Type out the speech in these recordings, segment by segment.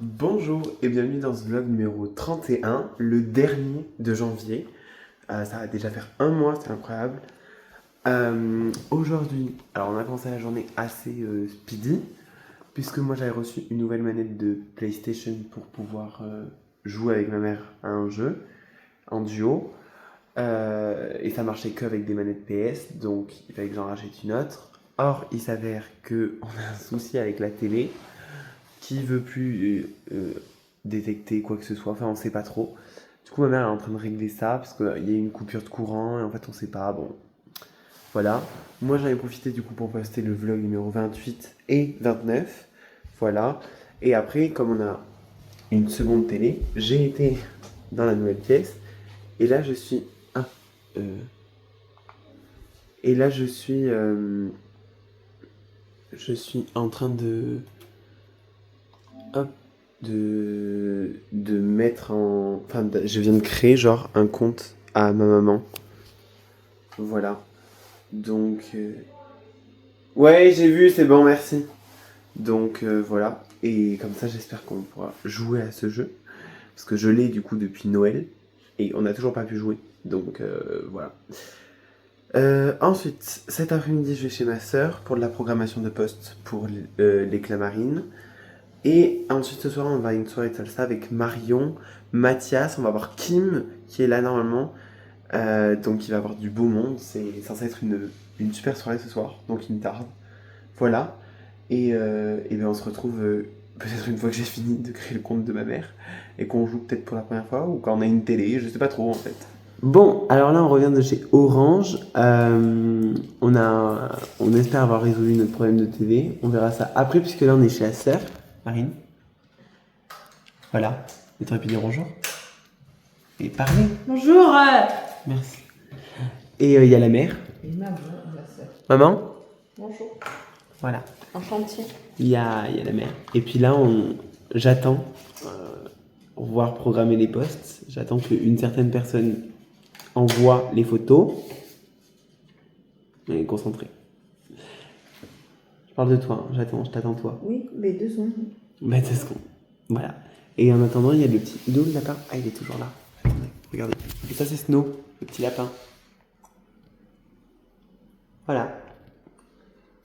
Bonjour et bienvenue dans ce vlog numéro 31, le dernier de janvier. Ça va déjà faire un mois, c'est incroyable. Aujourd'hui, alors on a commencé la journée assez speedy, puisque moi j'avais reçu une nouvelle manette de PlayStation pour pouvoir jouer avec ma mère à un jeu en duo. Et ça marchait qu'avec des manettes PS, donc il fallait que j'en rachète une autre. Or, il s'avère qu'on a un souci avec la télé qui veut plus détecter quoi que ce soit, enfin on sait pas trop. Du coup ma mère est en train de régler ça parce qu'il y a une coupure de courant et en fait on sait pas, bon voilà. Moi j'en ai profité du coup pour poster le vlog numéro 28 et 29, voilà. Et après comme on a une seconde télé, j'ai été dans la nouvelle pièce et là je suis... Ah, et là je suis en train de... Hop, de mettre en... Enfin, je viens de créer genre un compte à ma maman. Voilà. Donc... Ouais, j'ai vu, c'est bon, merci. Donc voilà. Et comme ça, j'espère qu'on pourra jouer à ce jeu. Parce que je l'ai du coup depuis Noël. Et on n'a toujours pas pu jouer. Donc voilà. Ensuite, cet après-midi, je vais chez ma sœur pour de la programmation de poste pour l'éclat marine. Et ensuite ce soir on va à une soirée de salsa avec Marion, Mathias, on va voir Kim qui est là normalement. Donc il va y avoir du beau monde, c'est censé être une super soirée ce soir, donc il me tarde. Voilà. Et bien on se retrouve peut-être une fois que j'ai fini de créer le compte de ma mère et qu'on joue peut-être pour la première fois ou quand on a une télé, je sais pas trop en fait. Bon, alors là on revient de chez Orange. On espère avoir résolu notre problème de télé. On verra ça après puisque là on est chez la sœur. Marine. Voilà. Et tu aurais pu dire bonjour. Et parler. Bonjour. Merci. Et il y a la mère. Et maman, la sœur. Maman. Bonjour. Voilà. Enchanté. Il y a la mère. Et puis là, j'attends pour pouvoir programmer les posts. J'attends qu'une certaine personne envoie les photos. Et concentré. Je parle de toi, hein. Je t'attends toi. Oui, mais 2 secondes. Bah, c'est ce qu'on... Voilà. Et en attendant, il y a le petit... Il est où le lapin? Ah, il est toujours là. Attendez, regardez. Et ça, c'est Snow, le petit lapin. Voilà.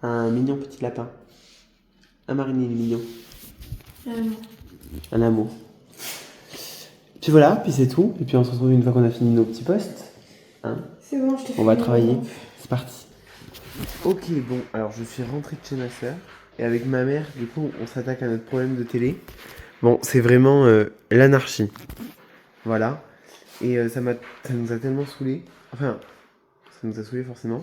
Un mignon petit lapin. Un marinier, il est mignon. Un amour. Puis voilà, puis c'est tout. Et puis on se retrouve une fois qu'on a fini nos petits posts. Hein? C'est bon, je te fais. On va travailler. C'est parti. Ok, bon, alors je suis rentré de chez ma soeur. Et avec ma mère, du coup, on s'attaque à notre problème de télé. Bon, c'est vraiment l'anarchie. Voilà. Et ça nous a tellement saoulés. Enfin, ça nous a saoulés forcément.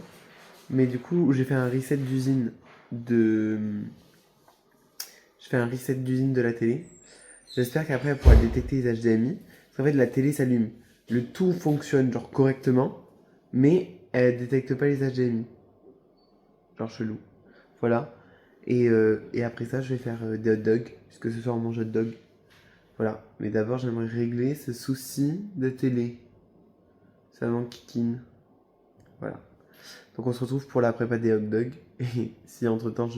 Mais du coup, j'ai fait un reset d'usine de... Je fais un reset d'usine de la télé. J'espère qu'après, elle pourra détecter les HDMI. Parce qu'en fait, la télé s'allume. Le tout fonctionne genre correctement. Mais elle détecte pas les HDMI. Genre chelou. Voilà. Et après ça, je vais faire des hot dogs. Puisque ce soir, on mange hot dog. Voilà. Mais d'abord, j'aimerais régler ce souci de télé. Ça m'enquiquine. Voilà. Donc on se retrouve pour la prépa des hot dogs. Et si entre temps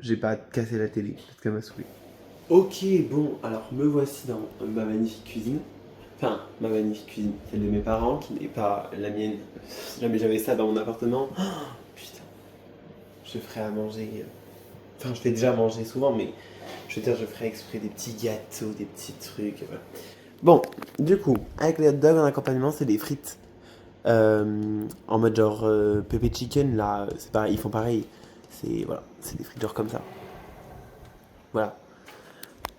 j'ai pas cassé la télé, parce qu'elle m'a saoulé. Ok, bon, alors me voici dans ma magnifique cuisine. Enfin, ma magnifique cuisine, celle de mes parents, qui n'est pas la mienne. Si jamais j'avais ça dans mon appartement, oh, putain, je ferais à manger. Enfin, je fais déjà manger souvent, mais je veux dire, je ferais exprès des petits gâteaux, des petits trucs. Voilà. Bon, du coup, avec les hot dogs en accompagnement, c'est des frites. En mode genre pepper chicken, là, c'est pareil, ils font pareil. C'est voilà, c'est des frites genre comme ça. Voilà.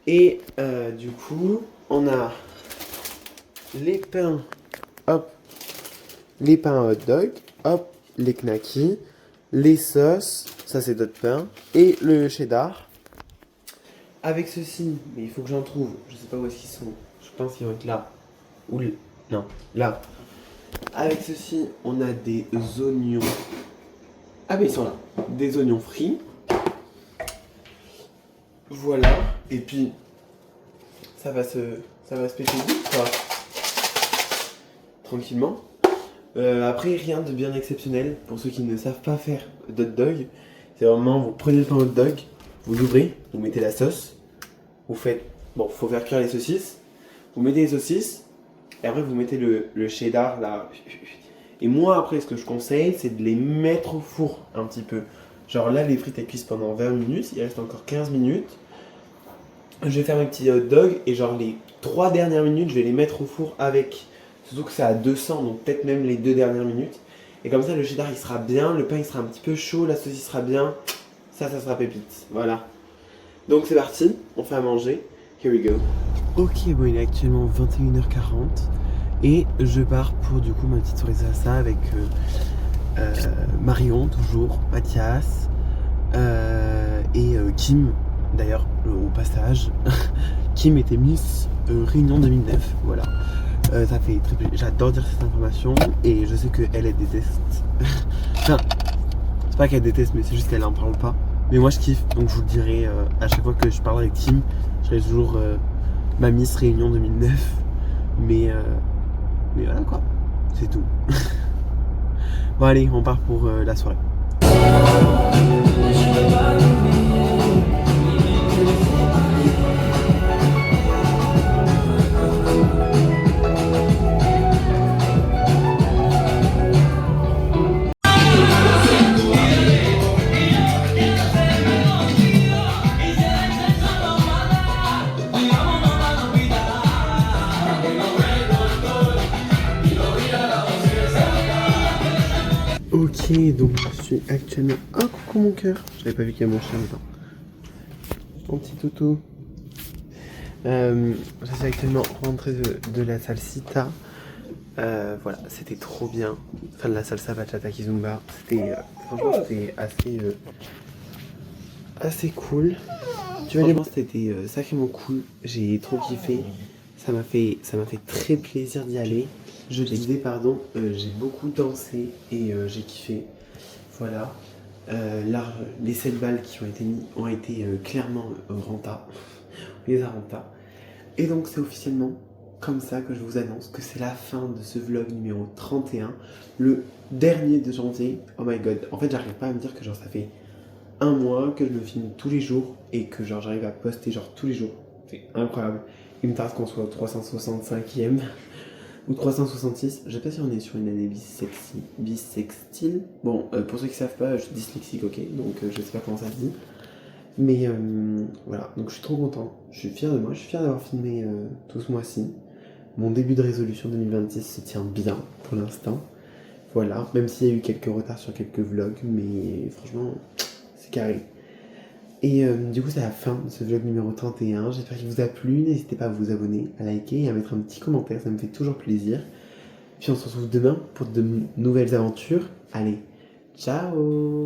Et du coup, on a les pains, hop, les pains hot dog, hop, les knackis, les sauces, ça c'est d'autres pains, et le cheddar. Avec ceci, mais il faut que j'en trouve, je sais pas où est-ce qu'ils sont. Je pense qu'ils vont être là. Ou non, là. Avec ceci, on a des oignons. Ah mais ils sont là. Des oignons frits. Voilà. Et puis, ça va se péter vite, quoi. Tranquillement. Après, rien de bien exceptionnel. Pour ceux qui ne savent pas faire d'hot dog, c'est vraiment, vous prenez le pain hot dog, vous l'ouvrez, vous mettez la sauce, vous faites Bon, faut faire cuire les saucisses. Vous mettez les saucisses, et après vous mettez le cheddar là. Et moi après, ce que je conseille, c'est de les mettre au four un petit peu. Genre là, les frites elles cuisent pendant 20 minutes, il reste encore 15 minutes. Je vais faire mes petits hot dogs et genre les 3 dernières minutes, je vais les mettre au four avec. Surtout que c'est à 200, donc peut-être même les 2 dernières minutes. Et comme ça, le cheddar il sera bien, le pain il sera un petit peu chaud, la saucisse sera bien. Ça sera pépite. Voilà. Donc c'est parti, on fait à manger. Here we go. Ok, bon, il est actuellement 21h40 et je pars pour du coup ma petite soirée salsa avec Marion, toujours, Mathias et Kim, d'ailleurs, au passage. Kim était Miss Réunion 2009, voilà. Ça fait très plaisir. J'adore dire cette information et je sais qu'elle déteste. Enfin, c'est pas qu'elle déteste, mais c'est juste qu'elle en parle pas. Mais moi je kiffe, donc je vous le dirai à chaque fois que je parle avec Kim. Je serai toujours ma Miss Réunion 2009. Mais voilà quoi, c'est tout. Bon allez, on part pour la soirée. Ok, donc je suis actuellement... Oh, coucou mon cœur. J'avais pas vu qu'il y avait mon chien dedans. Mon petit toutou. Je suis actuellement rentré de la salle Sita. Voilà, c'était trop bien. Enfin, de la salsa bachata kizumba. C'était... franchement, c'était assez cool. Tu vois, franchement, c'était sacrément cool. J'ai trop kiffé. Ça m'a fait très plaisir d'y aller. Je disais, pardon, j'ai beaucoup dansé et j'ai kiffé. Voilà. Là, les 7 balles qui ont été mis ont été clairement renta. On les a renta. Et donc, c'est officiellement comme ça que je vous annonce que c'est la fin de ce vlog numéro 31, le dernier de janvier. Oh my god. En fait, j'arrive pas à me dire que genre ça fait un mois que je me filme tous les jours et que genre j'arrive à poster genre tous les jours. C'est incroyable. Il me tarde qu'on soit au 365e ou 366. Je sais pas si on est sur une année bissextile. Bon, pour ceux qui savent pas, je suis dyslexique, ok, donc je sais pas comment ça se dit. Mais voilà, donc je suis trop content. Je suis fier de moi, je suis fier d'avoir filmé tout ce mois-ci. Mon début de résolution 2026 se tient bien pour l'instant. Voilà, même s'il y a eu quelques retards sur quelques vlogs, mais franchement, c'est carré. Et du coup, c'est la fin de ce vlog numéro 31. J'espère qu'il vous a plu. N'hésitez pas à vous abonner, à liker et à mettre un petit commentaire, ça me fait toujours plaisir. Puis on se retrouve demain pour de nouvelles aventures. Allez, ciao!